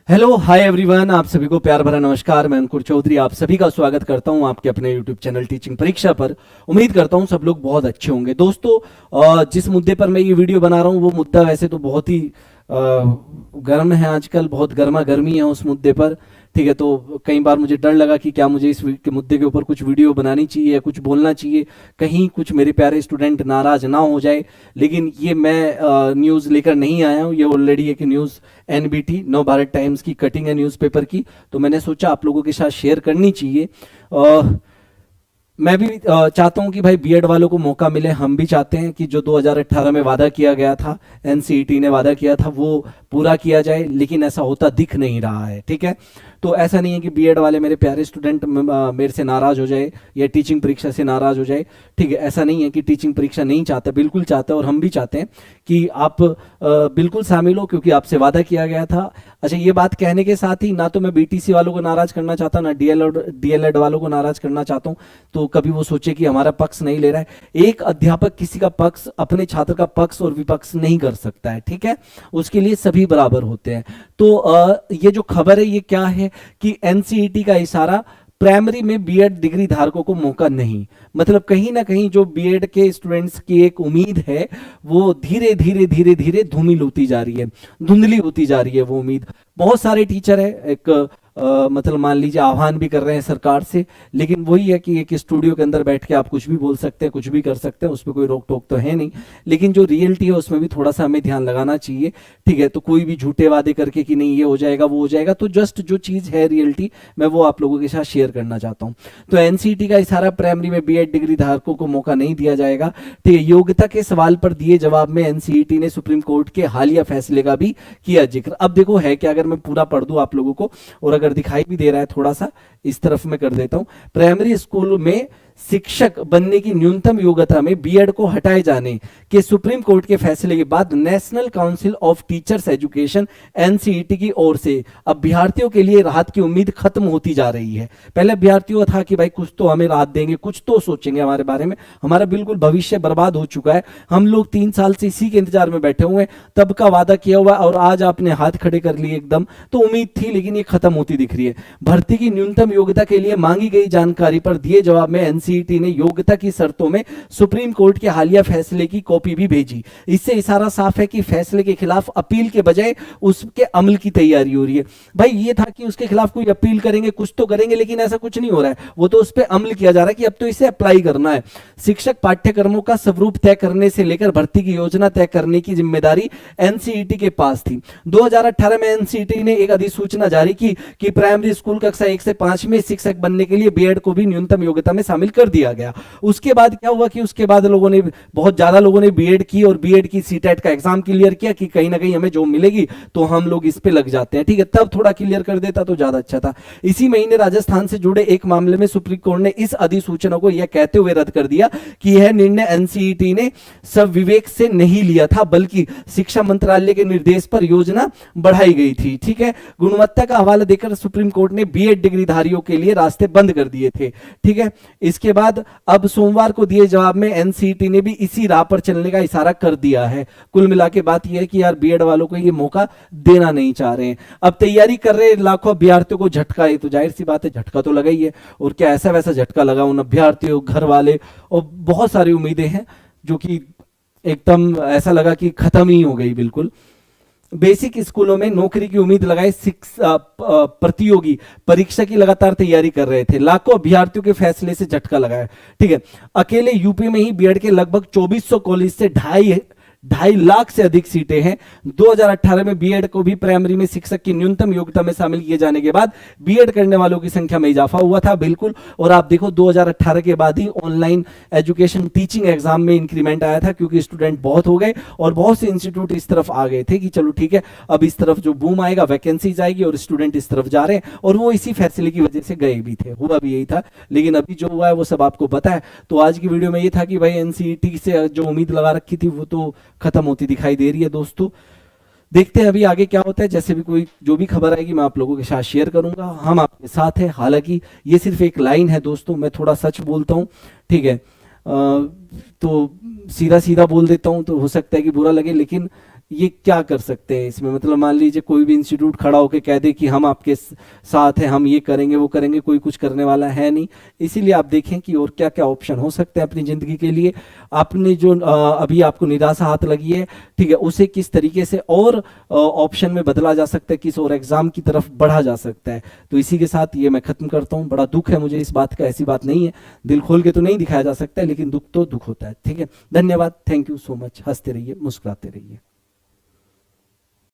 Hello hi everyone, आप सभी को प्यार भरा नमस्कार। मैं अंकुर चौधरी आप सभी का स्वागत करता हूं आपके अपने यूट्यूब चैनल टीचिंग परीक्षा पर। उम्मीद करता हूं सब लोग बहुत अच्छे होंगे। दोस्तों, जिस मुद्दे पर मैं ये वीडियो बना रहा हूं वो मुद्दा वैसे तो बहुत ही गर्म है, आजकल बहुत गर्मा गर्मी है उस मुद्दे पर। ठीक है, तो कई बार मुझे डर लगा कि क्या मुझे के मुद्दे के ऊपर कुछ वीडियो बनानी चाहिए या कुछ बोलना चाहिए, कहीं कुछ मेरे प्यारे स्टूडेंट नाराज ना हो जाए। लेकिन ये मैं न्यूज़ लेकर नहीं आया हूँ, ये ऑलरेडी एक न्यूज़ एनबीटी नव भारत टाइम्स की कटिंग है न्यूज़पेपर की, तो मैंने सोचा आप लोगों के साथ शेयर करनी चाहिए। मैं भी चाहता हूं कि भाई बीएड वालों को मौका मिले। हम भी चाहते हैं कि जो 2018 में वादा किया गया था, एनसीईटी ने वादा किया था, वो पूरा किया जाए, लेकिन ऐसा होता दिख नहीं रहा है। ठीक है, तो ऐसा नहीं है कि बीएड वाले मेरे प्यारे स्टूडेंट मेरे से नाराज हो जाए या टीचिंग परीक्षा से नाराज हो जाए। ठीक है, ऐसा नहीं है कि टीचिंग परीक्षा नहीं चाहता, बिल्कुल चाहता है, और हम भी चाहते हैं कि आप बिल्कुल शामिल हो, क्योंकि आपसे वादा किया गया था। अच्छा, ये बात कहने के साथ ही ना तो मैं बीटीसी वालों को नाराज करना चाहता, ना डीएलएड वालों को नाराज करना चाहता हूँ, तो कभी वो सोचे कि हमारा पक्ष नहीं ले रहा है। एक अध्यापक किसी का पक्ष, अपने छात्र का पक्ष और विपक्ष नहीं कर सकता है। ठीक है, उसके लिए सभी बराबर होते हैं। तो ये जो खबर है ये क्या है कि एनसीईटी का इशारा, प्राइमरी में बीएड डिग्री धारकों को मौका नहीं। मतलब कहीं ना कहीं जो बीएड के स्टूडेंट्स की एक उम्मीद है वो धीरे धीरे धीरे धीरे धूमिल होती जा रही है, धुंधली होती जा रही है वो उम्मीद। बहुत सारे टीचर है, एक मतलब मान लीजिए आह्वान भी कर रहे हैं सरकार से, लेकिन वही है कि एक स्टूडियो के अंदर बैठ के आप कुछ भी बोल सकते हैं, कुछ भी कर सकते हैं, उस पर कोई रोक टोक तो है नहीं। लेकिन जो रियलिटी है उसमें भी थोड़ा सा हमें ध्यान लगाना चाहिए। ठीक है, तो कोई भी झूठे वादे करके कि नहीं ये हो जाएगा वो हो जाएगा, तो जस्ट जो चीज़ है रियलिटी, मैं वो आप लोगों के साथ शेयर करना चाहता हूँ। तो एनसीईटी का इशारा, प्राइमरी में बीएड डिग्री धारकों को मौका नहीं दिया जाएगा। ठीक है, योग्यता के सवाल पर दिए जवाब में एनसीईटी ने सुप्रीम कोर्ट के हालिया फैसले का भी किया जिक्र। अब देखो है कि अगर मैं पूरा पढ़ दूं आप लोगों को, और अगर दिखाई भी दे रहा है थोड़ा सा, इस तरफ में कर देता हूं। प्राइमरी स्कूल में शिक्षक बनने की न्यूनतम योग्यता में बीएड को हटाए जाने के सुप्रीम कोर्ट के फैसले के बाद national council of teachers education NCET की ओर से अभ्यर्थियों के लिए राहत की उम्मीद खत्म होती जा रही है। पहले अभ्यर्थियों का था कि भाई कुछ तो हमें राहत देंगे, कुछ तो सोचेंगे हमारे बारे में, हमारा बिल्कुल भविष्य बर्बाद हो चुका है, हम लोग 3 साल से इसी के इंतजार में बैठे हुए हैं, तब का वादा किया हुआ और आज आपने हाथ खड़े कर लिए एकदम। तो उम्मीद थी, लेकिन ये खत्म होती दिख रही है। भर्ती की न्यूनतम योग्यता के लिए मांगी गई जानकारी पर दिए जवाब में एनसीईटी ने योग्यता की शर्तों में सुप्रीम कोर्ट के हालिया फैसले की कॉपी भी भेजी। इससे इशारा साफ है कि फैसले के खिलाफ अपील के बजाय उसके अमल की तैयारी हो रही है। भाई ये था कि उसके खिलाफ कोई अपील करेंगे, कुछ तो करेंगे, लेकिन ऐसा कुछ नहीं हो रहा है, वो तो उस पर अमल किया जा रहा है कि अब तो इसे अप्लाई करना है। शिक्षक पाठ्यक्रमों का स्वरूप तय करने से लेकर भर्ती की योजना तय करने की जिम्मेदारी एनसीईटी के पास थी। 2018 में एनसीईटी ने एक अधिसूचना जारी की कि प्राइमरी स्कूल कक्षा 1 से 5 में शिक्षक बनने के लिए बीएड को भी न्यूनतम योग्यता में शामिल कर दिया गया। उसके बाद क्या हुआ कि उसके बाद लोगों ने, बहुत ज्यादा लोगों ने बीएड की और बीएड की सीटेट का एग्जाम क्लियर किया कि कहीं ना कहीं हमें जॉब मिलेगी तो हम लोग इस पे लग जाते हैं। ठीक है, तब थोड़ा क्लियर कर देता तो ज्यादा अच्छा था। इसी महीने राजस्थान से जुड़े एक मामले में सुप्रीम कोर्ट ने इस अधिसूचना को यह कहते हुए रद्द कर दिया कि यह निर्णय एनसीईटी ने सब विवेक से नहीं लिया था, बल्कि शिक्षा मंत्रालय के निर्देश पर योजना बढ़ाई गई थी। ठीक है, गुणवत्ता का हवाला देकर सुप्रीम कोर्ट ने बीएड डिग्रीधारियों के लिए रास्ते बंद कर दिए थे। ठीक है, इसके बाद अब सोमवार को दिए जवाब में एनसीईटी ने भी इसी राह पर चलने का इशारा कर दिया है। कुल मिला के बात यह है कि यार बीएड वालों को ये मौका देना नहीं चाह रहे हैं। अब तैयारी कर रहे लाखों अभ्यर्थियों को झटका है, तो जाहिर सी बात है झटका तो लगा ही है। और क्या ऐसा वैसा झटका लगा, उन अभ्यर्थियों, घर वाले और बहुत सारी उम्मीदें हैं जो कि एकदम ऐसा लगा कि खत्म ही हो गई बिल्कुल। बेसिक स्कूलों में नौकरी की उम्मीद लगाए प्रतियोगी परीक्षा की लगातार तैयारी कर रहे थे, लाखों अभ्यर्थियों के फैसले से झटका लगाया। ठीक है, अकेले यूपी में ही बीएड के लगभग 2400 कॉलेज से 2.5 लाख से अधिक सीटें हैं। 2018 में बीएड को भी प्राइमरी में शिक्षक की न्यूनतम योग्यता में शामिल किए जाने के बाद बीएड करने वालों की संख्या में इजाफा हुआ था बिल्कुल। और आप देखो 2018 के बाद ही ऑनलाइन एजुकेशन टीचिंग एग्जाम में इंक्रीमेंट आया था, क्योंकि स्टूडेंट बहुत हो गए और बहुत से इंस्टीट्यूट इस तरफ आ गए थे कि चलो ठीक है, अब इस तरफ जो बूम आएगा, वैकेंसीज आएगी और स्टूडेंट इस तरफ जा रहे हैं, और वो इसी फैसले की वजह से गए भी थे, हुआ भी यही था। लेकिन अभी जो हुआ है वो सब आपको पता है। तो आज की वीडियो में ये था कि भाई एनसीईटी से जो उम्मीद लगा रखी थी वो तो खत्म होती दिखाई दे रही है। दोस्तों, देखते हैं अभी आगे क्या होता है। जैसे भी कोई जो भी खबर आएगी मैं आप लोगों के साथ शेयर करूंगा, हम आपके साथ हैं। हालांकि ये सिर्फ एक लाइन है दोस्तों, मैं थोड़ा सच बोलता हूं, ठीक है, तो सीधा सीधा बोल देता हूं तो हो सकता है कि बुरा लगे, लेकिन ये क्या कर सकते हैं इसमें, मतलब मान लीजिए कोई भी इंस्टीट्यूट खड़ा होकर कह दे कि हम आपके साथ हैं, हम ये करेंगे वो करेंगे, कोई कुछ करने वाला है नहीं। इसीलिए आप देखें कि और क्या क्या ऑप्शन हो सकते हैं अपनी ज़िंदगी के लिए। आपने जो अभी आपको निराशा हाथ लगी है, ठीक है, उसे किस तरीके से और ऑप्शन में बदला जा सकता है, किस और एग्जाम की तरफ बढ़ा जा सकता है। तो इसी के साथ ये मैं खत्म करता हूँ। बड़ा दुख है मुझे इस बात का, ऐसी बात नहीं है, दिल खोल के तो नहीं दिखाया जा सकता है, लेकिन दुख तो दुख होता है। ठीक है, धन्यवाद, थैंक यू सो मच। हंसते रहिए, मुस्कुराते रहिए।